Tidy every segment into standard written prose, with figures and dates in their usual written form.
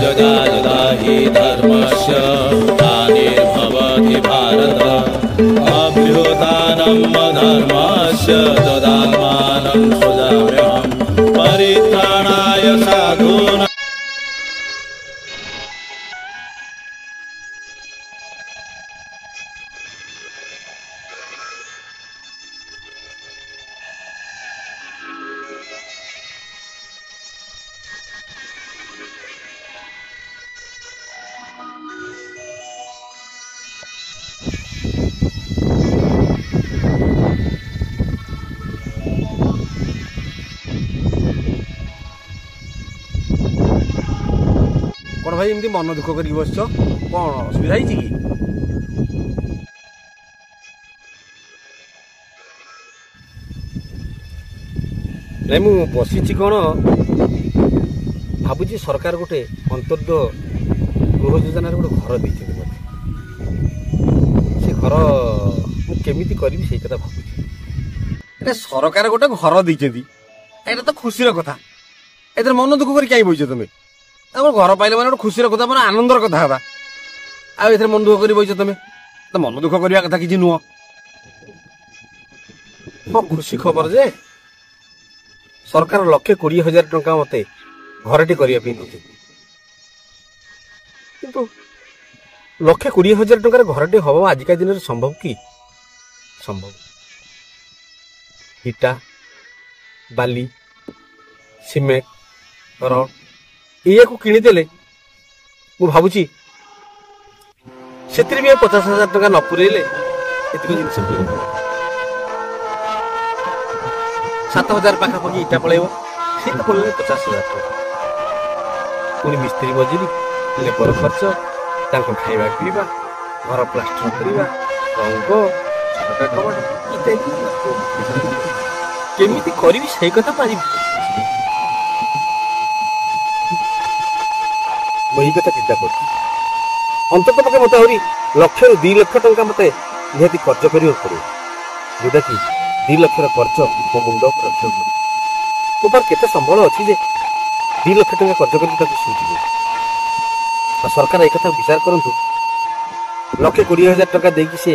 यदा यदा हि धर्मस्य ग्लानिर्भवति भारत अभ्युत्थानम् अधर्मस्य तदात्मानं सृजाम्यहम् परित्राणाय साधूनां। कौन भाई एमती मन दुख कर बस कौन असुविधा कि नहीं मु बसी कौन भावुँ सरकार गोटे अंतर्द गृह योजन गोटे घर देते से घर मुझे करी से कथा भावुँ सरकार गोटे घर देते तो खुशी कथा ए मन दुख कर कहीं बच तुम्हें घर पाइले मैंने खुशी कथा मैंने आनंदर कथा आ मन दुख कर बच तुम तो मन दुख करवा कथा कि नुह हाँ खुशी खबर जे सरकार 1,20,000 टंका मत घरटी करने किंतु 1,20,000 टंकार घरटी हम आजिका दिन में संभव कि संभव इटा बाली सिमेंट रड ये को किनीदेले मु भावुची से 50,000 टंका न पुरेले जिन 7,000 पाखापाखि इटा पड़ेब से तो पड़े 50,000 टका पुणी मिस्त्री मजूरी लेबर खर्च खाଇବା पीवा घर प्लास्टर करवा रंग छटा कबाट इत्यादि केमिति करी से कथा पारि वही कथा चिंता कर अंत पक्षे मत आहरी 1,00,000 ରୁ 2,00,000 टंका मत निहती खर्च करियो पड़े जोटा कि 2,00,000 खर्च मो मुंड रख मो पार केते संबल अच्छी जे 2,00,000 टंका खर्च कर सुझी सरकार एक विचार करंतु 1,20,000 टंका देकी से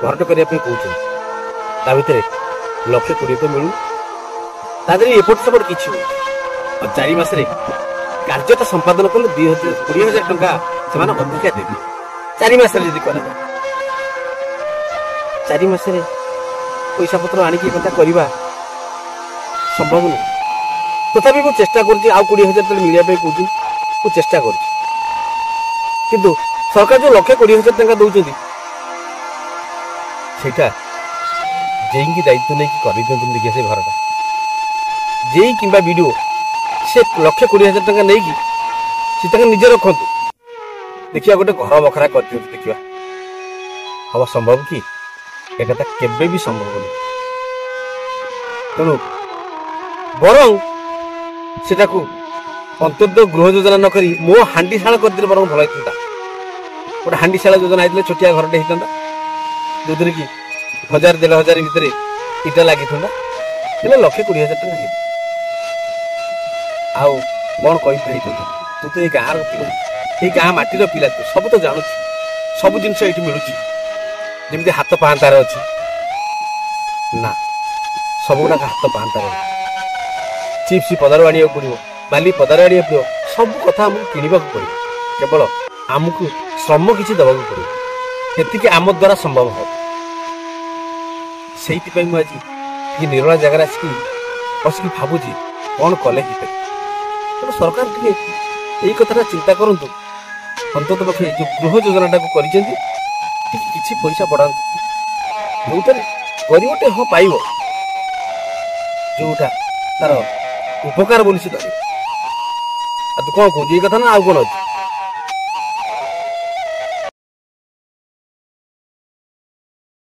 घरट करने कहते ता भितर 1,20,000 तो मिलू तादरी एपट सेपट किसी और 4 मास कार्यता संपादन कले 20,000 टंका से अधिका देवी 4 मास करा 4 मास पैसा पत्र आणिक कथा करवा संभव नहीं तथापि मुझे चेष्टा कर 20,000 मिलने कहूँ मुझे चेष्टा कर सरकार जो 1,20,000 टंका दौरान सेटा जेई दायित्व नहीं कर देखिए से घरटा जेई कि वीडियो से 1,20,000 टंका नहीं कि निजे रखु देखिए गोटे घर बखरा कर देखा हम संभव कि एक केबे भी संभव नहीं तेणु बरं से अंतर्द गृह योजना नक मो हांडीशाला कर बर भल होता गोटे हांडीशाला योजना होता छोटिया घरटे होता जो कि 1,000-1,500 भितर इटा लगी था 1,20,000 टंका आउ कौन कही तू तो ये गाँव पिला ये गाँ माटीर पिला तू सब तो जानू सब जिन ये मिलूँ जमी हाथ पाहांतार अच्छी ना सब गुड़ाक हाथ पाहांतार चिप्स पदार आने पड़ो बाली पदार आने पड़ो सब कथा आमको किणवा पड़ो केवल आमको श्रम किसी दवाक पड़ो ये आम द्वारा संभव हो से मुझे निरोला जगार आसिक बसिक भावुची कौन कले तेणु सरकार टे यही कथा चिंता करूँ अंतत पक्षे जो गृह योजना कर पैसा बढ़ातु जो गरीबटे हाँ पाइब जोटा तार उपकार बोली से तू कौन कह कथा ना आउ कौन अच्छी